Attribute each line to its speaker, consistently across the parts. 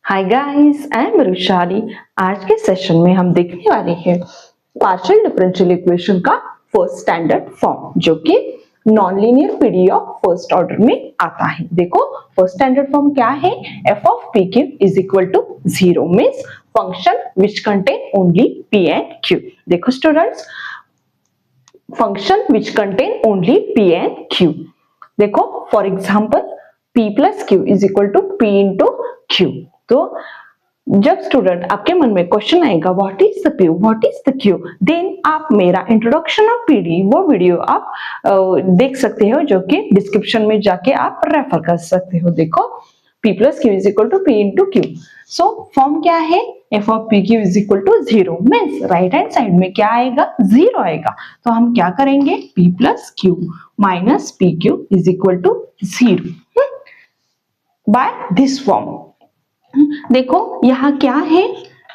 Speaker 1: Hi guys, I am Vaishali. आज के session में हम देखने वाले हैं पार्शियल डिफरेंशियल इक्वेशन का फर्स्ट स्टैंडर्ड फॉर्म, जो कि non linear PDF of first order में आता है। देखो फर्स्ट स्टैंडर्ड फॉर्म क्या है, f of pq is equal to 0 means function which contain only p and q। देखो students, function which contain only p and q। देखो for example p plus q is equal to p into q। तो जब student आपके मन में question आएगा what is the p, what is the q, then आप मेरा इंट्रोडक्शन ऑफ पीडी वो वीडियो आप देख सकते हो, जो कि डिस्क्रिप्शन में जाके आप रेफर कर सकते हो। देखो p plus q is equal to p into q। So form क्या है, f of pq is equal to 0 means right hand side में क्या आएगा, 0 आएगा। तो हम क्या करेंगे, p plus q minus pq is equal to 0 by this form. देखो यहाँ क्या है,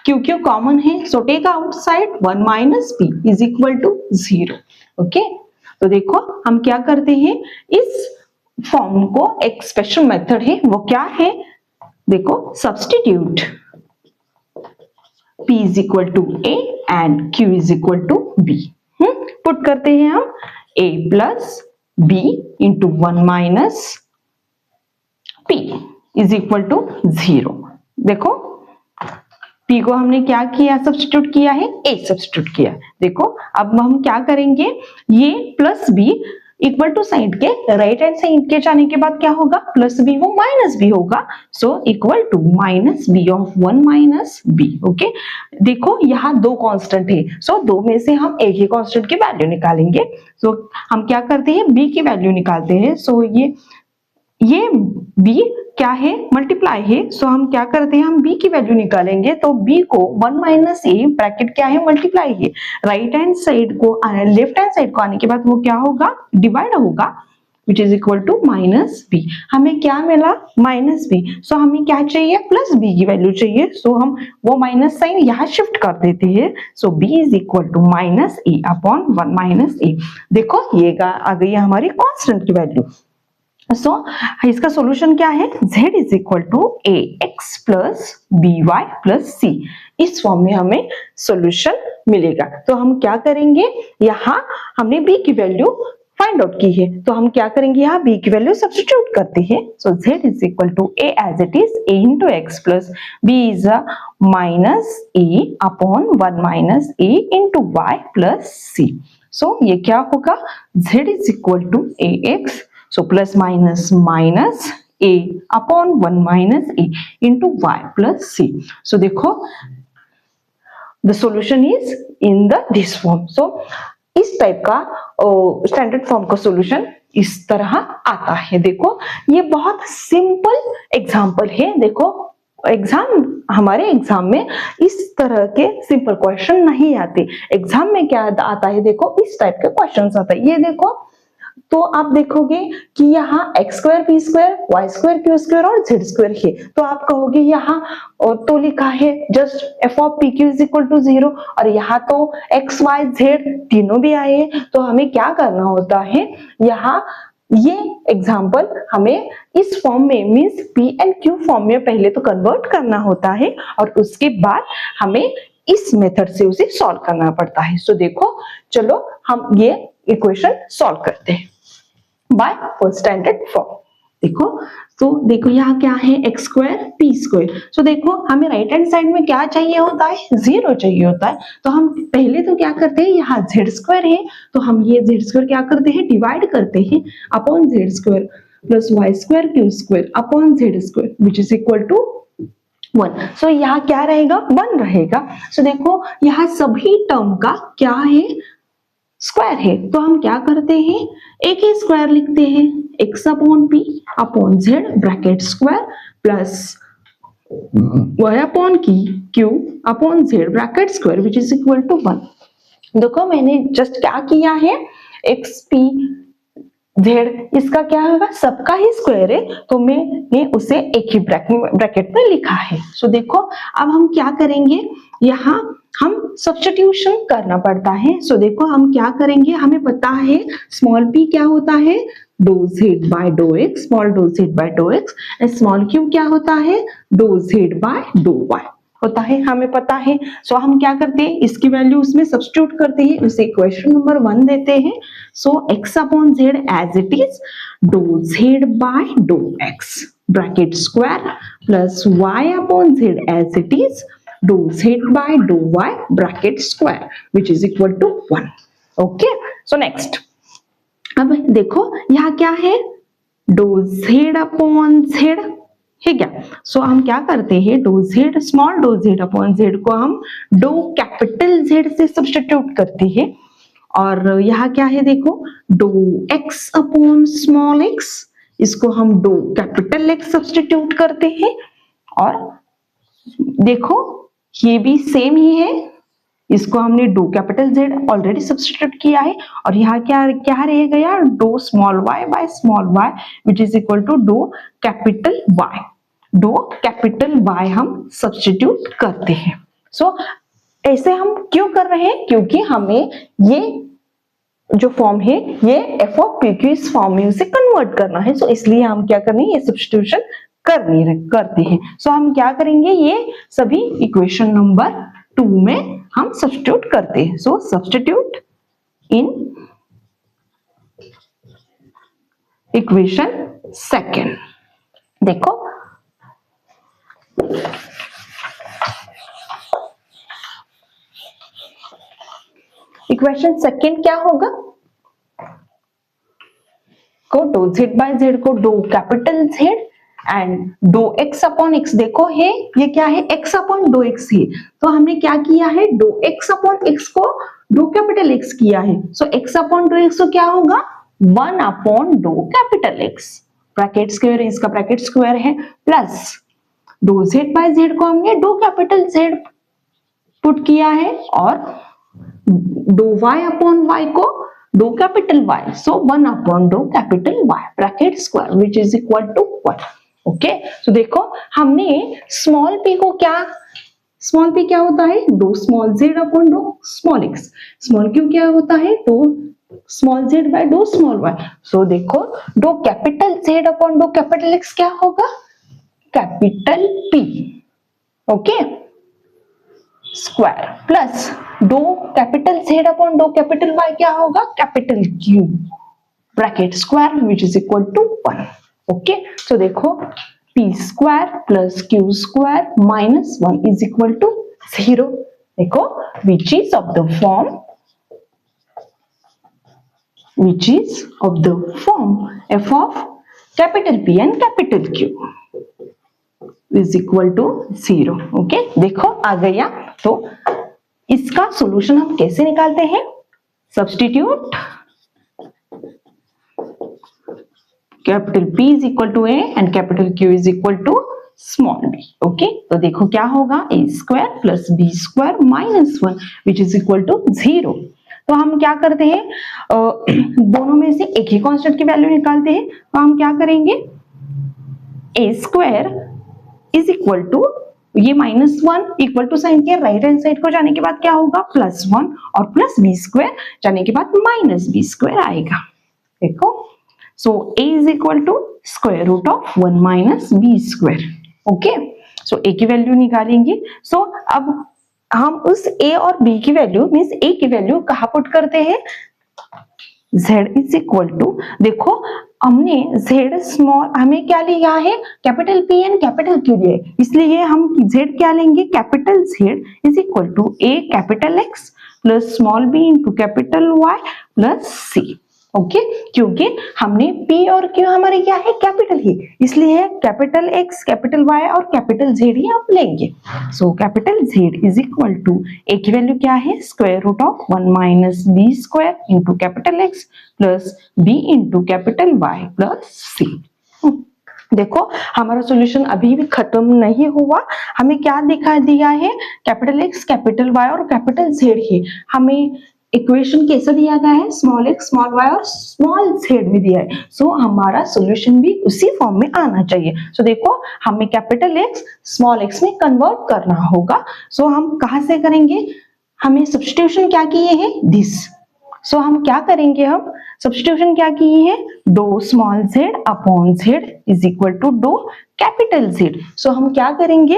Speaker 1: क्यों कॉमन है, so take outside 1 minus p is equal to 0। Okay, तो देखो हम क्या करते हैं, इस फॉर्म को एक स्पेशल मेथड है, वो क्या है, देखो substitute p is equal to a and q is equal to b। Put करते हैं हम a plus b into 1 minus p is equal to 0। देखो p को हमने क्या किया, सब्स्टिट्यूट किया है, a सब्स्टिट्यूट किया। देखो अब हम क्या करेंगे, ये plus b equal to side के राइट हैंड साइड के जाने के बाद क्या होगा, प्लस b वो माइनस b होगा, so equal to minus b of 1 minus b। Okay, देखो यहाँ दो कांस्टेंट है, सो दो में से हम एक ही कांस्टेंट की वैल्यू निकालेंगे। सो हम क्या करते हैं, b की वैल्यू निकालते हैं। सो ये b क्या है, मल्टीप्लाई है, सो हम क्या करते हैं, हम b की वैल्यू निकालेंगे। तो b को 1 माइनस a ब्रैकेट क्या है, मल्टीप्लाई है, राइट हैंड साइड को लेफ्ट हैंड साइड को आने के बाद वो क्या होगा, डिवाइड होगा, which is equal to minus b। हमें क्या मिला, माइनस b। सो हमें क्या चाहिए, प्लस b की वैल्यू चाहिए। सो हम वो माइनस साइन यहाँ शिफ्ट कर देते हैं। So b is equal to minus a upon 1 minus a। देखो ये आ गई हमारी कांस्टेंट की वैल्यू। सो इसका सॉल्यूशन क्या है, z is equal to ax plus by plus c। इस फॉर्म में हमें सॉल्यूशन मिलेगा। तो हम क्या करेंगे, यहाँ हमने b की वैल्यू फाइंड आउट की है, तो हम क्या करेंगे, यहाँ b की वैल्यू सब्स्टिट्यूट करते हैं। So z is equal to a as it is a into x plus b is minus a upon 1 minus a into y plus c। So ये क्या होगा, z is equal to ax, so plus minus minus a upon 1 minus a into y plus c। so देखो the solution is in this form। so इस type का standard form का solution इस तरह आता है। देखो ये बहुत सिंपल एग्जांपल है। देखो हमारे एग्जाम में इस तरह के सिंपल क्वेश्चन नहीं आते। एग्जाम में क्या आता है, देखो इस टाइप के क्वेश्चन आता है। ये देखो, तो आप देखोगे कि यहाँ x square p square y square q square और जेड स्क्वायर है, तो आप कहोगे यहाँ तो लिखा है just f of p q is equal to 0, और यहाँ तो एक्स वाई जेड तीनों भी आए। तो हमें क्या करना होता है, यहाँ ये एग्जाम्पल हमें इस फॉर्म में means P and Q form में पहले तो कन्वर्ट करना होता है, और उसके बाद हमें इस मेथड से उसे सॉल्व करना पड़ता है। सो देखो चलो हम ये इक्वेशन सॉल्व करते हैं बाय फर्स्ट स्टैंडर्ड फॉर्म। देखो तो देखो यहाँ क्या है, एक्स स्क्वायर पी स्क्वायर। सो देखो हमें राइट हैंड साइड में क्या चाहिए होता है, 0 चाहिए होता है। तो हम पहले तो क्या करते हैं, यहाँ जेड स्क्वायर है, तो हम ये जेड स्क्वायर क्या करते हैं, डिवाइड करते हैं upon z square plus y square q square upon z square which is equal to 1। सो यहाँ क्या रहेगा, 1 रहेगा। सो देखो यहाँ सभी टर्म का क्या है, स्क्वायर है, तो हम क्या करते हैं, एक ही स्क्वायर लिखते हैं, x upon p upon z bracket square plus y upon q upon z bracket square which is equal to 1। देखो मैंने जस्ट क्या किया है, x p z इसका क्या होगा, सबका ही स्क्वायर है, तो मैंने उसे एक ही ब्रैकेट में लिखा है। सो देखो अब हम क्या करेंगे, यहाँ हम सब्स्टिट्यूशन करना पड़ता है। सो देखो हम क्या करेंगे, हमें पता है स्मॉल p क्या होता है, do z by do x, small do z by do x, and small q क्या होता है, do z by do y होता है, हमें पता है। सो हम क्या करते हैं, इसकी वैल्यू उसमें सब्स्टिट्यूट करते हैं, उसे इक्वेशन नंबर 1 देते हैं। So x upon z as it is do z by do x bracket square plus y upon z as it is do z by do y bracket square which is equal to 1। Okay, so next अब देखो यहाँ क्या है, do z upon z है क्या। सो हम क्या करते हैं, do z small do z upon z को हम डो कैपिटल Z से सब्स्टिट्यूट करते हैं, और यहाँ क्या है देखो, do x upon small x, इसको हम डो कैपिटल X सब्स्टिट्यूट करते हैं, और देखो ये भी सेम ही है, इसको हमने do capital Z already substitute किया है, और यहाँ क्या क्या रह गया, do small y by small y which is equal to dough capital Y, do capital Y हम सब्स्टिट्यूट करते हैं। सो ऐसे हम क्यों कर रहे हैं, क्योंकि हमें ये जो फॉर्म है ये f ऑफ p q इस फॉर्म में उसे कन्वर्ट करना है। सो इसलिए हम क्या करने, ये सब्स्टिट्यूशन करते हैं। सो हम क्या करेंगे, ये सभी इक्वेशन नंबर 2 में हम सब्स्टिट्यूट करते हैं। So substitute in equation second. देखो इक्वेशन सेकेंड क्या होगा, को डो z बाय z को dough capital Z and do x upon x, देखो है ये क्या है, x अपॉन डो x है, तो हमने क्या किया है, डो x अपॉन x को डो कैपिटल X किया है। So x upon do x तो क्या होगा, 1 upon dough capital X bracket square, इसका ब्रैकेट स्क्वायर है, plus do z by z को हमने डो कैपिटल Z पुट किया है, और डो y अपॉन y को dough capital Y, so 1 upon dough capital Y bracket square which is equal to 1। Okay, so देखो हमने small p को क्या, स्मॉल p क्या होता है, dough small z upon doe small x, small q क्या होता है, dough small z by doe small y। So देखो doe capital Z upon dough capital X क्या होगा, capital P, okay square, plus doe capital Z upon dough capital Y क्या होगा, capital Q bracket square which is equal to 1। Okay, so देखो P square plus Q square minus 1 is equal to 0। देखो विच is of the form, which is of the form f of capital P and capital Q is equal to 0। Okay, देखो आ गया। तो इसका solution हम कैसे निकालते हैं, substitute capital P is equal to A and capital Q is equal to small b। Okay, तो देखो क्या होगा, a square plus b square minus 1 which is equal to 0। तो हम क्या करते हैं, दोनों में से एक ही कांस्टेंट की वैल्यू निकालते हैं। तो हम क्या करेंगे, a square is equal to ये माइनस 1 इक्वल टू साइन के राइट हैंड साइड को जाने के बाद क्या होगा, प्लस 1, और प्लस b स्क्वायर जाने के बाद माइनस b स्क्वायर आएगा। देखो, so a is equal to square root of 1 minus b square. Okay, so a की वैल्यू निकालेंगे। सो अब हम उस a और b की वैल्यू मींस a की वैल्यू कहाँ पुट करते हैं, z इज इक्वल टू, देखो हमने z स्मॉल, हमें क्या लिया है, capital P and capital Q लिया है, इसलिए हम z क्या लेंगे, capital Z is equal to a capital X plus small b into capital Y plus C। Okay, क्योंकि हमने P और Q हमारे क्या है, कैपिटल ही, इसलिए कैपिटल X कैपिटल Y और कैपिटल Z ही आप लेंगे। So capital Z is equal to, a की वैल्यू क्या है, square root of 1 minus b square into capital X plus b into capital Y plus C। देखो हमारा सॉल्यूशन अभी भी खत्म नहीं हुआ, हमें क्या दिखा दिया है, कैपिटल X कैपिटल Y और कैपिटल Z ही, हमें इक्वेशन कैसा दिया गया है, स्मॉल x स्मॉल y और स्मॉल z में दिया है। सो हमारा सॉल्यूशन भी उसी फॉर्म में आना चाहिए। सो देखो हमें कैपिटल x स्मॉल x में कन्वर्ट करना होगा। सो हम कहां से करेंगे, हमें सब्स्टिट्यूशन क्या किए हैं, दिस सो हम क्या करेंगे, हम सब्स्टिट्यूशन क्या की है, dough small Z upon Z is equal to dough capital Z. So हम क्या करेंगे,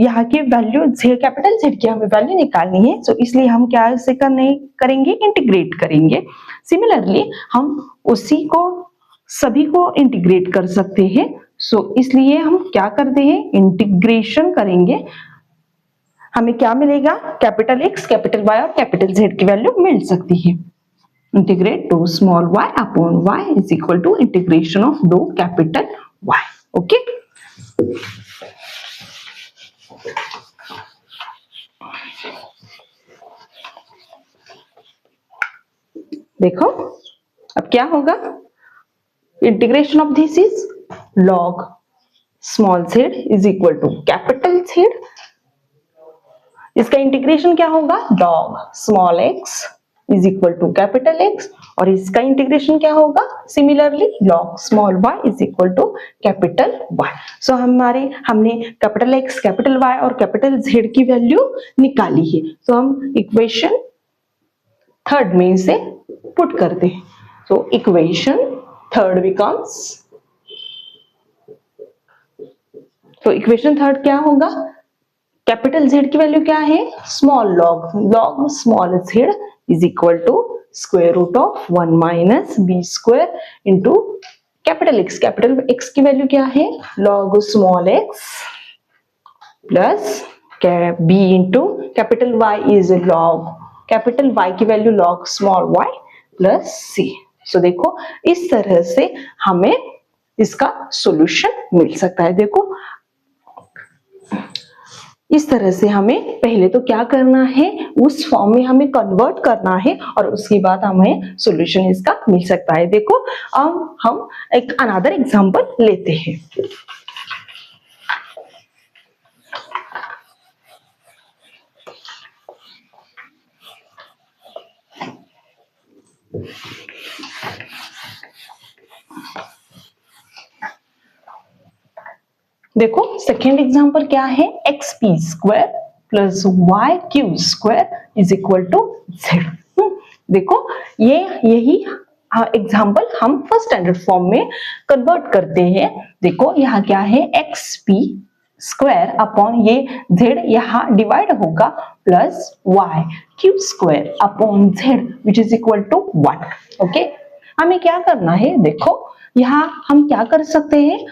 Speaker 1: यहाँ के वैल्यू जेड कैपिटल जेड की हमें वैल्यू निकालनी है, सो इसलिए हम क्या इसे करेंगे, इंटीग्रेट करेंगे। सिमिलरली हम उसी को सभी को इंटीग्रेट कर सकते हैं, सो इसलिए हम क्या करते हैं, इंटीग्रेशन करेंगे। हमें क्या मिलेगा, कैपिटल एक्स कैपिटल वाई और कैपिटल जेड की वैल्यू मिल सकती है। Integrate do small y upon y is equal to integration of do capital y। Okay, देखो अब क्या होगा, integration of this is log small z is equal to capital Z। इसका इंटीग्रेशन क्या होगा, log small x is equal to capital X, और इसका integration क्या होगा, similarly log small y is equal to capital Y। So हमने capital X capital Y और capital Z की वैल्यू निकाली है, तो हम इक्वेशन थर्ड में इसे पुट करते हैं। सो इक्वेशन थर्ड बिकम्स, तो इक्वेशन थर्ड क्या होगा, कैपिटल Z की वैल्यू क्या है, small log small z is equal to square root of 1 minus B square into capital X की वैल्यू क्या है, log small x plus b into capital Y is log capital Y की value log small y plus c। So देखो इस तरह से हमें इसका सॉल्यूशन मिल सकता है। देखो इस तरह से हमें पहले तो क्या करना है, उस फॉर्म में हमें कन्वर्ट करना है और उसके बाद हमें सॉल्यूशन इसका मिल सकता है। देखो अब हम एक अनदर एग्जांपल लेते हैं। देखो सेकेंड एग्जांपल क्या है, x p square plus y q square is equal to z. देखो यही एग्जांपल हम फर्स्ट स्टैंडर्ड फॉर्म में कन्वर्ट करते हैं। देखो यहाँ क्या है, एक्स पी स्क्वायर अपॉन ये जेड यहाँ डिवाइड होगा plus y q square upon z which is equal to 1। Okay, हमें क्या करना है, देखो यहाँ हम क्या कर सकते हैं,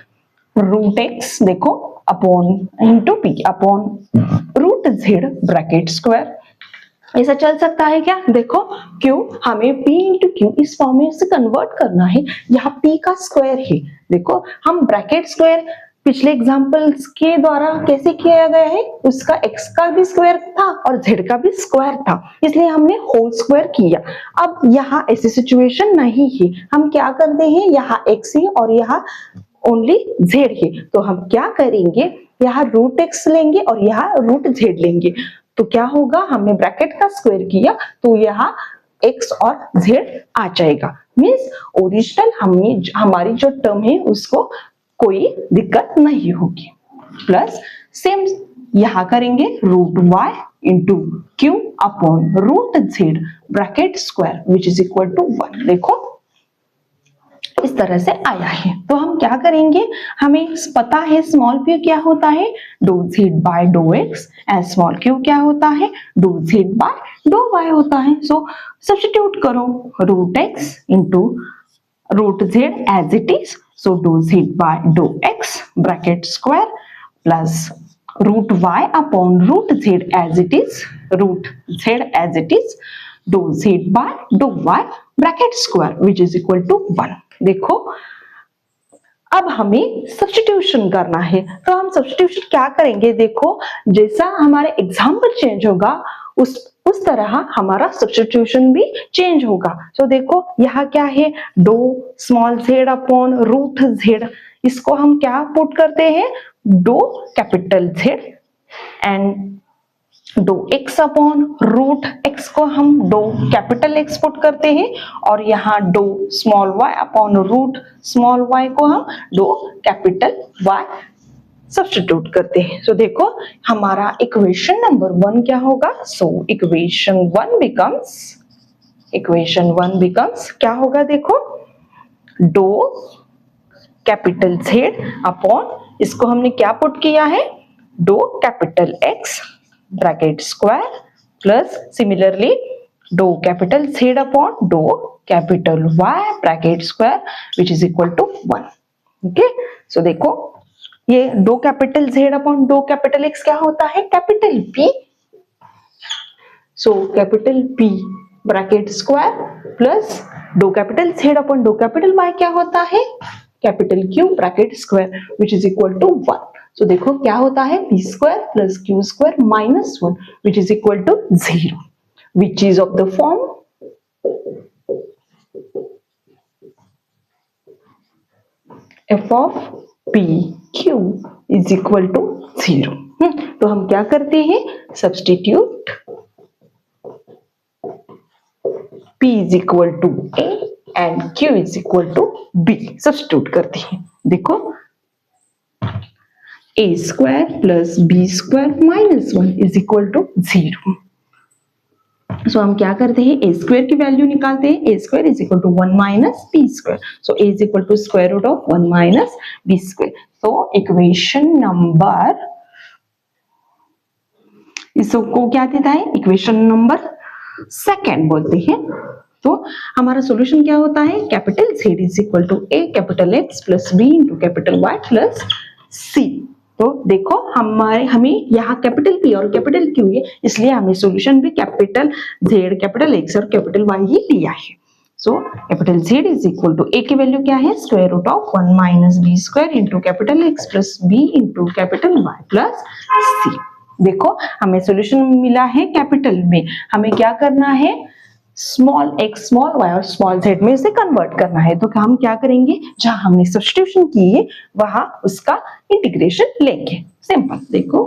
Speaker 1: रूट एक्स देखो upon into p upon root z bracket square. ऐसा चल सकता है क्या, देखो क्यों हमें p इंटू क्यू इस फॉर्म में से कन्वर्ट करना है, यहाँ p का स्क्वायर है। देखो हम ब्रैकेट स्क्वायर पिछले एग्जांपल्स के द्वारा कैसे किया गया है, उसका x का भी स्क्वायर था और z का भी स्क्वायर था, इसलिए हमने होल स्क्वायर किया। अब यहाँ ऐसी सिचुएशन नहीं है, हम क्या करते हैं, यहाँ x है और यहाँ ओनली z है, तो हम क्या करेंगे, यहाँ रूट x लेंगे और यहाँ रूट z लेंगे, तो क्या होगा, हमने ब्रैकेट का स्क्वायर किया तो यहाँ x और z आ जाएगा। मीन्स ओरिजिनल हमारी जो टर्म है उसको कोई दिक्कत नहीं होगी। प्लस सेम यहाँ करेंगे, root y into q upon root z bracket square which is equal to 1। देखो इस तरह से आया है, तो हम क्या करेंगे, हमें पता है स्मॉल p क्या होता है, do z by do x, and small q क्या होता है, do z by do y होता है। सो सब्स्टिट्यूट करो, root x into root z as it is, so do z by do x bracket square plus root y upon root z as it is, root z as it is, do z by do y bracket square which is equal to 1। देखो अब हमें substitution करना है, तो हम substitution क्या करेंगे, देखो जैसा हमारे एग्जाम्पल चेंज होगा उस तरह हमारा सब्स्टिट्यूशन भी चेंज होगा। तो देखो यहाँ क्या है, dough small z upon root z, इसको हम क्या पुट करते हैं, do capital Z, and do x upon root x को हम डो कैपिटल X पुट करते हैं, और यहाँ do small y upon root small y को हम डो कैपिटल Y सब्स्टिट्यूट करते हैं। सो देखो हमारा इक्वेशन नंबर 1 क्या होगा, so equation 1 becomes equation 1 becomes क्या होगा देखो, डो कैपिटल Z अपॉन, इसको हमने क्या पुट किया है, doe capital X bracket square plus similarly doe capital Z upon dough capital Y bracket square which is equal to 1। Okay, so देखो ये doe capital Z upon dough capital X क्या होता है, capital P। So capital P bracket square plus doe capital Z upon dough capital Y क्या होता है, capital Q bracket square which is equal to 1। So देखो क्या होता है, p square plus q square minus 1 which is equal to 0, which is of the form f of p q is equal to 0। तो हम क्या करते हैं, substitute p is equal to a and q is equal to b substitute करते हैं। देखो a square plus b square minus 1 is equal to 0। So हम क्या करते हैं, a स्क्वायर की वैल्यू निकालते हैं, a square is equal to 1 minus b square. So a is equal to square root of 1 minus b square. So equation number, इसको क्या देता है, इक्वेशन नंबर सेकेंड बोलते हैं। तो हमारा सॉल्यूशन क्या होता है, capital Z is equal to a capital X plus b into capital Y plus C। तो देखो हमें यहाँ कैपिटल P और कैपिटल Q है, इसलिए हमें सॉल्यूशन भी कैपिटल Z कैपिटल X और कैपिटल Y ही लिया है। So capital Z is equal to a की वैल्यू क्या है, square root of 1 minus b square into capital X plus b into capital Y plus C। देखो हमें सॉल्यूशन मिला है कैपिटल में, हमें क्या करना है, स्मॉल x स्मॉल y और स्मॉल z में इसे कन्वर्ट करना है। तो हम क्या करेंगे, जहां हमने सब्स्टिट्यूशन की है वहां उसका इंटीग्रेशन लेंगे, सिंपल। देखो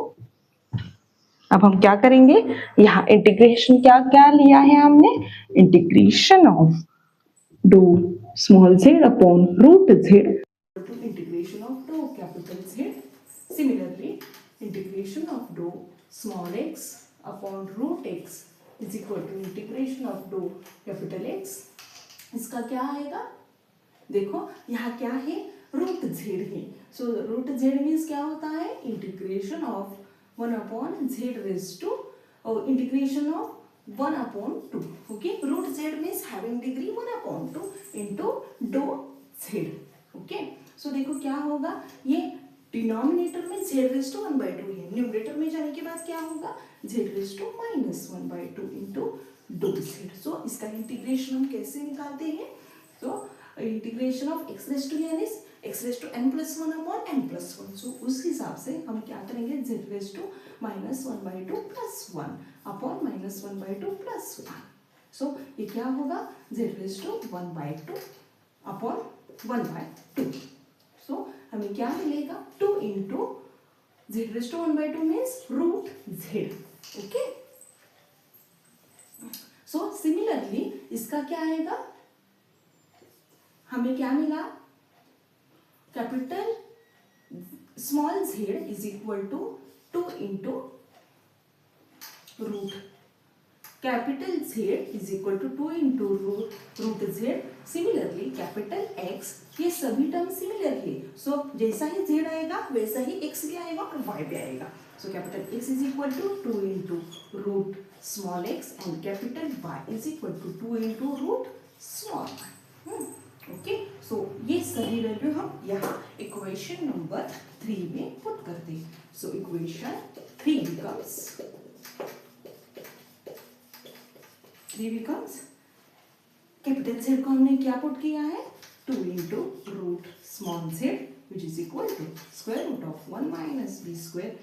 Speaker 1: अब हम क्या करेंगे, यहाँ इंटीग्रेशन क्या क्या लिया है हमने, इंटीग्रेशन ऑफ डो small z upon root z to integration of dou capital Z. Similarly, integration of dou small x upon root x is equal to integration of dou capital X. इसका क्या आएगा, देखो यहाँ क्या है, रूट z है। So root z means क्या होता है, integration of 1 upon z raise to, और integration of 1 upon 2. Okay, root z means having degree 1 upon 2 into dou z. Okay, so देखो क्या होगा, ये डिनोमिनेटर में z रेज टू 1/2 है, न्यूमरेटर में जाने के बाद क्या होगा, z raise to minus 1/2 into dou z। So इसका इंटीग्रेशन हम कैसे निकालते हैं, तो integration of x raise to n is x raise to n plus 1 upon n plus 1। So उस हिसाब से हम क्या करेंगे, z raise to minus 1/2 plus 1 upon minus 1/2 plus 1। So ये क्या होगा, z raise to 1/2 upon 1/2। So हमें क्या मिलेगा, 2 into z raise to 1/2 means root z। Okay, so similarly इसका क्या आएगा, हमें क्या मिला, capital small z is equal to 2 into root capital Z is equal to 2 into root Z। Similarly capital X, ये सभी टर्म सिमिलरली, सो जैसा ही Z आएगा वैसा ही X भी आएगा और Y भी आएगा। So capital X is equal to 2 into root small x and capital Y is equal to 2 into root small y। Okay, so ये सभी वैल्यू हम यहाँ इक्वेशन नंबर 3 में पुट करते हैं। So equation 3 becomes capital Z को हमने क्या पुट किया है, 2 into root small z which is equal to square root of 1 minus b square,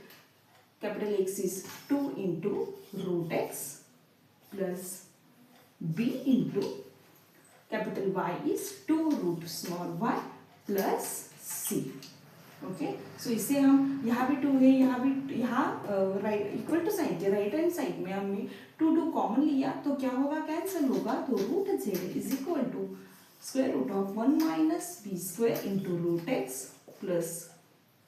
Speaker 1: capital X is 2 into root x plus b into capital Y is 2 root small y plus c। Okay, so इसे हम यहाँ भी 2 है, यहाँ भी, यहाँ right equal to sign के right hand side में हमने 2 कॉमन लिया तो क्या होगा, कैंसिल होगा। तो root z is equal to square root of 1 minus b square into root x plus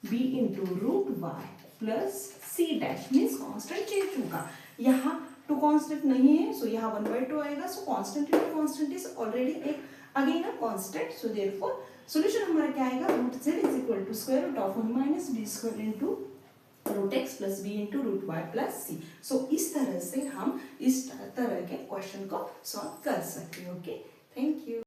Speaker 1: b into root y plus c dash means constant change होगा। यहाँ टू कांस्टेंट नहीं है, सो यहाँ 1/2 आएगा, so constant into constant is already एक again a constant, so therefore solution हमारा क्या आएगा, root z is equal to square root of 1 minus B square into root X plus B into root Y plus C. So इस तरह से हम इस तरह के क्वेश्चन को सॉल्व कर सकते हैं। Okay, thank you.